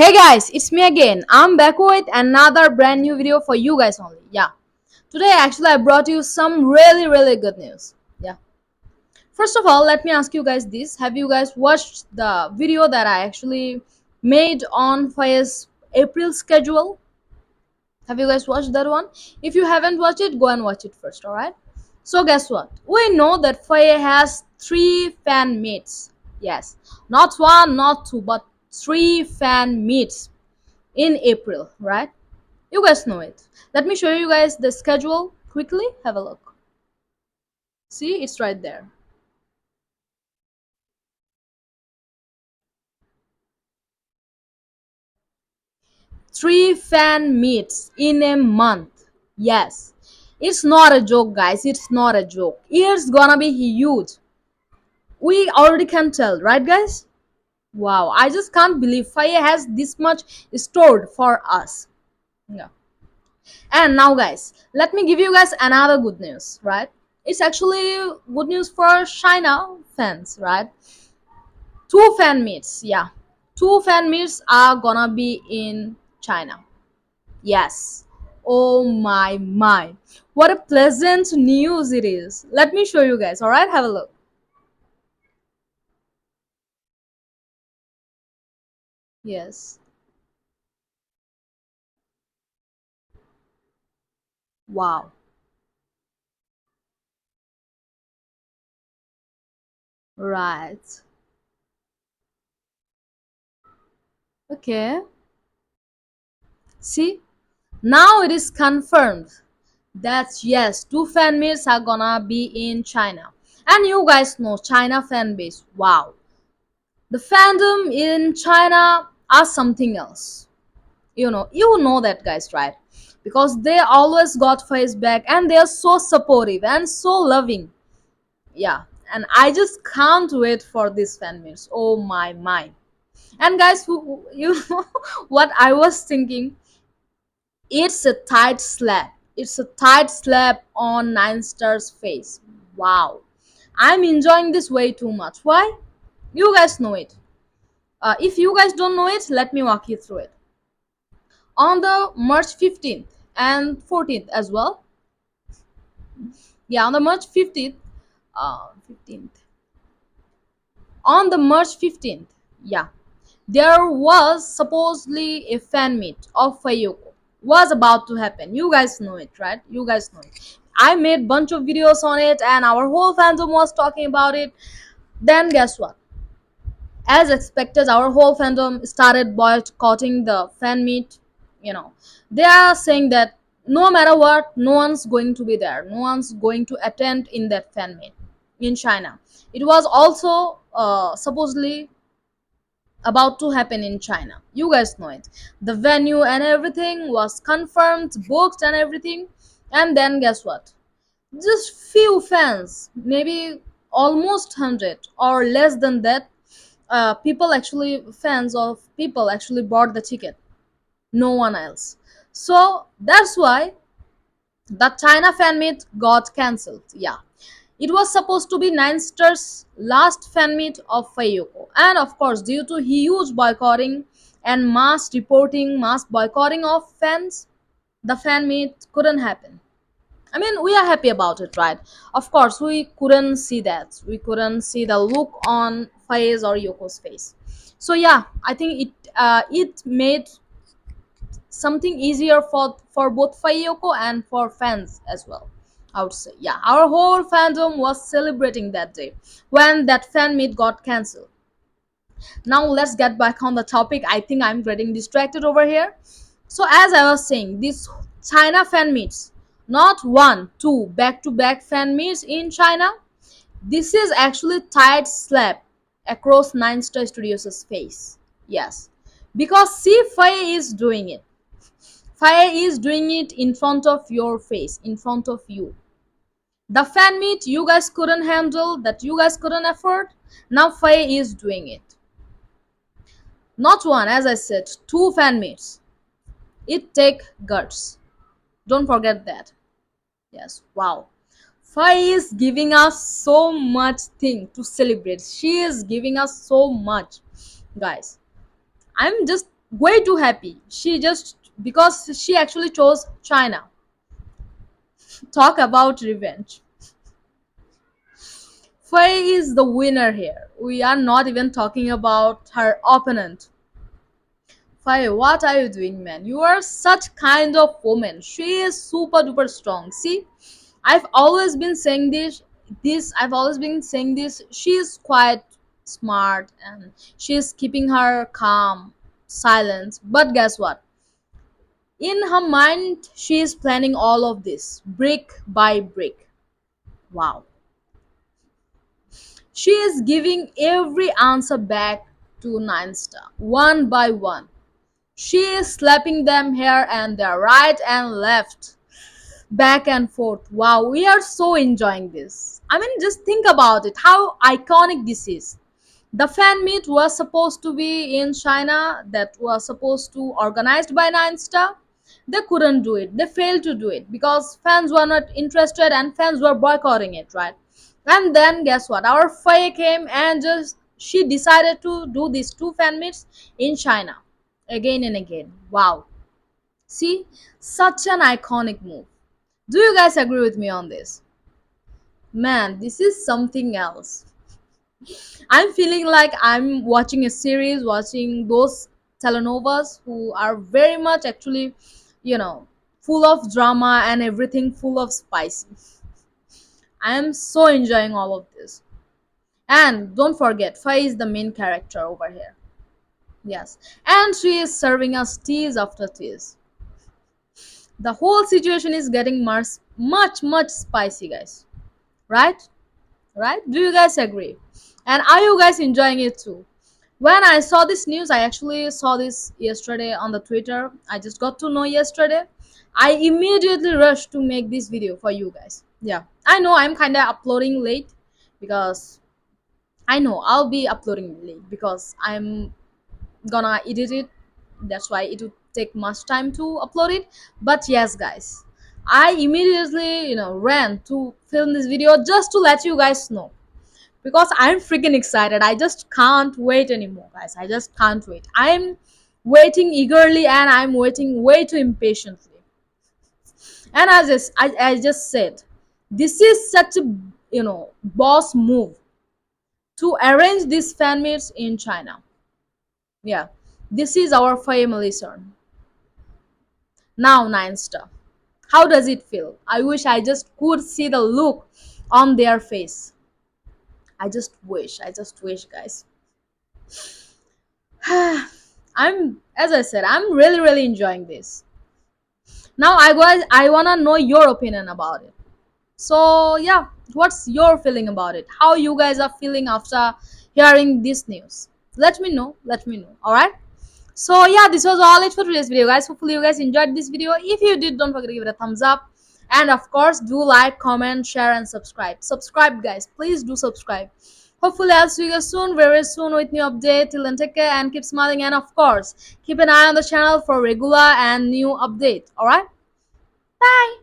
Hey guys, it's me again. I'm back with another brand new video for you guys only. Yeah. Today actually I brought you some really good news. Yeah. First of all, let me ask you guys this. Have you guys watched the video that I actually made on Faye's April schedule? Have you guys watched that one? If you haven't watched it, go and watch it first, alright? So guess what? We know that Faye has 3 fan meets. Yes. Not one, not two, but 3 fan meets in April, right? You guys know it. Let me show you guys the schedule quickly. Have a look. See, it's right there. Three fan meets in a month. Yes. It's not a joke, guys. It's not a joke. It's gonna be huge. We already can tell, right, guys? Wow, I just can't believe Fire has this much stored for us. Yeah. And now, guys, let me give you guys another good news, right? It's actually good news for China fans, right? 2 fan meets, yeah. 2 fan meets are gonna be in China. Yes. Oh my. What a pleasant news it is. Let me show you guys, alright? Have a look. Yes. Wow. Right. Okay. See? Now it is confirmed that yes, 2 fan meets are gonna be in China. And you guys know China fan base. Wow. The fandom in China are something else. You know that, guys, right? Because they always got face back and they are so supportive and so loving. Yeah. And I just can't wait for this fan meets. Oh my. And guys, you know what I was thinking? It's a tight slap. It's a tight slap on Nine Stars face. Wow. I'm enjoying this way too much. Why? You guys know it. If you guys don't know it, let me walk you through it. On the March 15th and 14th as well. Yeah, on the March 15th. On the March 15th, yeah, there was supposedly a fan meet of Fayoko. Was about to happen. You guys know it, right? You guys know it. I made bunch of videos on it and our whole fandom was talking about it. Then guess what? As expected, our whole fandom started boycotting the fan meet. They are saying that no matter what, no one's going to be there, no one's going to attend in that fan meet in China. It was also supposedly about to happen in China. You guys know it. The venue and everything was confirmed, booked and everything. And then guess what? Just few fans, maybe almost 100 or less than that, fans of people actually bought the ticket. No one else. So that's why the China fan meet got cancelled. Yeah. It was supposed to be Nine Stars' last fan meet of Fayoko. And of course, due to huge boycotting and mass boycotting of fans, the fan meet couldn't happen. I mean, we are happy about it, right? Of course, we couldn't see that. We couldn't see the look on Faye's or Yoko's face. So yeah, I think it made something easier for both Fayoko and for fans as well. I would say, yeah, our whole fandom was celebrating that day when that fan meet got cancelled. Now let's get back on the topic. I think I'm getting distracted over here. So as I was saying, this China fan meets, not one, two back-to-back fan meets in China. This is actually tight slap across Nine Star Studios' face. Yes, because see, Faye is doing it. Faye is doing it in front of your face, in front of you. The fan meet you guys couldn't handle, that you guys couldn't afford. Now Faye is doing it. Not one, as I said, 2 fan meets. It take guts. Don't forget that. Yes, wow. Faye is giving us so much thing to celebrate. She is giving us so much. Guys, I'm just way too happy. She just, because she actually chose China. Talk about revenge. Faye is the winner here. We are not even talking about her opponent. Faye, what are you doing, man? You are such kind of woman. She is super duper strong. See, I've always been saying I've always been saying this. She is quite smart and she is keeping her calm, silent. But guess what? In her mind, she is planning all of this brick by brick. Wow. She is giving every answer back to Nine Star, one by one. She is slapping them here and there, right and left, back and forth. Wow, we are so enjoying this. I mean, just think about it, how iconic this is. The fan meet was supposed to be in China, that was supposed to organized by Nine Star. They couldn't do it. They failed to do it because fans were not interested and fans were boycotting it, right? And then guess what? Our Faye came and just she decided to do these two fan meets in China again and again. Wow. See, such an iconic move. Do you guys agree with me on this? Man, this is something else. I'm feeling like I'm watching a series, watching those telenovas who are very much actually, you know, full of drama and everything full of spicy. I am so enjoying all of this. And don't forget, Faye is the main character over here. Yes. And she is serving us teas after teas. The whole situation is getting much spicy, guys. Right? Right? Do you guys agree? And are you guys enjoying it too? When I saw this news, I actually saw this yesterday on the Twitter. I just got to know yesterday. I immediately rushed to make this video for you guys. Yeah, I know I'm kind of uploading late because I know I'll be uploading late because I'm gonna edit it. That's why it would take much time to upload it. But yes, guys, I immediately ran to film this video just to let you guys know because I'm freaking excited. I just can't wait anymore, guys. I just can't wait. I'm waiting eagerly and I'm waiting way too impatiently. And I just said, this is such a boss move to arrange these fan meets in China. Yeah, this is our family son. Now, Nine Star. How does it feel? I wish I just could see the look on their face. I just wish, guys. As I said, I'm really enjoying this. Now, I wanna know your opinion about it. So, yeah, what's your feeling about it? How you guys are feeling after hearing this news? Let me know. Let me know. All right. So yeah, this was all it for today's video, guys. Hopefully you guys enjoyed this video. If you did, don't forget to give it a thumbs up, and of course do like, comment, share and subscribe, guys. Please do subscribe. Hopefully I'll see you guys soon, very soon, with new update. Till then, take care and keep smiling, and of course keep an eye on the channel for regular and new update. All right, bye.